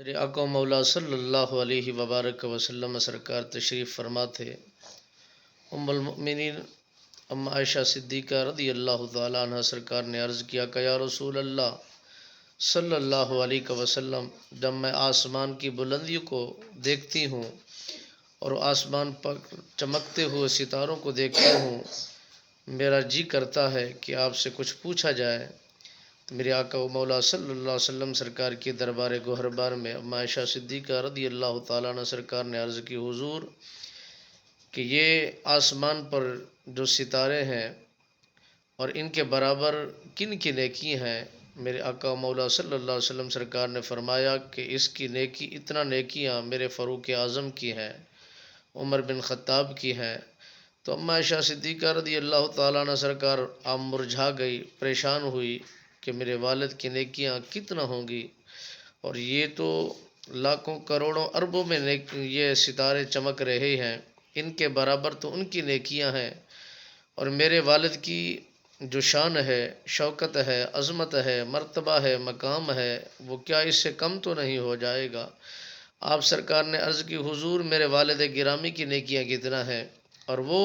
میرے آقا و مولا صلی اللہ علیہ وبارک وسلم سرکار تشریف فرما تھے۔ ام المؤمنین عائشہ صدیقہ رضی اللہ تعالیٰ عنہ سرکار نے عرض کیا کہ یا رسول اللہ صلی اللہ علیہ وسلم، جب میں آسمان کی بلندیوں کو دیکھتی ہوں اور آسمان پر چمکتے ہوئے ستاروں کو دیکھتی ہوں، میرا جی کرتا ہے کہ آپ سے کچھ پوچھا جائے۔ تو میرے آقا و مولا صلی اللہ علیہ وسلم سرکار کی دربار گوہربار میں عائشہ صدیقہ رضی اللہ تعالیٰ عنہ سرکار نے عرض کی، حضور کہ یہ آسمان پر جو ستارے ہیں اور ان کے برابر کن کی نیکی ہیں؟ میرے آقا و مولا صلی اللہ علیہ وسلم سرکار نے فرمایا کہ اس کی نیکی اتنا نیکیاں میرے فاروق اعظم کی ہیں، عمر بن خطاب کی ہیں۔ تو عائشہ صدیقہ رضی اللہ تعالیٰ عنہ سرکار آپ مرجھا گئی، پریشان ہوئی کہ میرے والد کی نیکیاں کتنا ہوں گی، اور یہ تو لاکھوں کروڑوں اربوں میں یہ ستارے چمک رہے ہیں، ان کے برابر تو ان کی نیکیاں ہیں، اور میرے والد کی جو شان ہے، شوکت ہے، عظمت ہے، مرتبہ ہے، مقام ہے، وہ کیا اس سے کم تو نہیں ہو جائے گا؟ آپ سرکار نے عرض کی، حضور میرے والد گرامی کی نیکیاں کتنا ہے اور وہ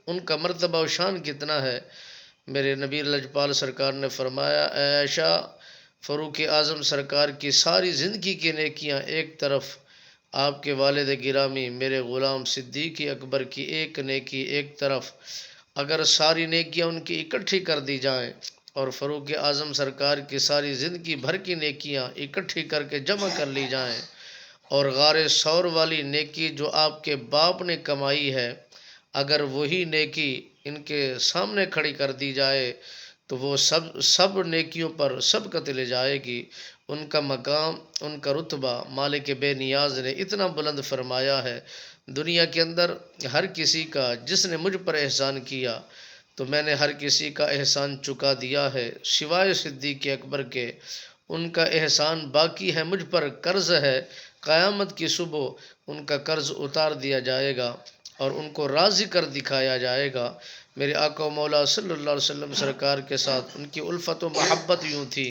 ان کا مرتبہ و شان کتنا ہے؟ میرے نبی لجپال سرکار نے فرمایا، اے عائشہ، فاروق اعظم سرکار کی ساری زندگی کی نیکیاں ایک طرف، آپ کے والد گرامی میرے غلام صدیق اکبر کی ایک نیکی ایک طرف، اگر ساری نیکیاں ان کی اکٹھی کر دی جائیں اور فاروق اعظم سرکار کی ساری زندگی بھر کی نیکیاں اکٹھی کر کے جمع کر لی جائیں، اور غار ثور والی نیکی جو آپ کے باپ نے کمائی ہے، اگر وہی نیکی ان کے سامنے کھڑی کر دی جائے تو وہ سب نیکیوں پر سبقت لے جائے گی۔ ان کا مقام، ان کا رتبہ مالک بے نیاز نے اتنا بلند فرمایا ہے، دنیا کے اندر ہر کسی کا، جس نے مجھ پر احسان کیا تو میں نے ہر کسی کا احسان چکا دیا ہے، سوائے صدیق اکبر کے، ان کا احسان باقی ہے، مجھ پر قرض ہے، قیامت کی صبح ان کا قرض اتار دیا جائے گا اور ان کو راضی کر دکھایا جائے گا۔ میرے آقا و مولا صلی اللہ علیہ وسلم سرکار کے ساتھ ان کی الفت و محبت یوں تھی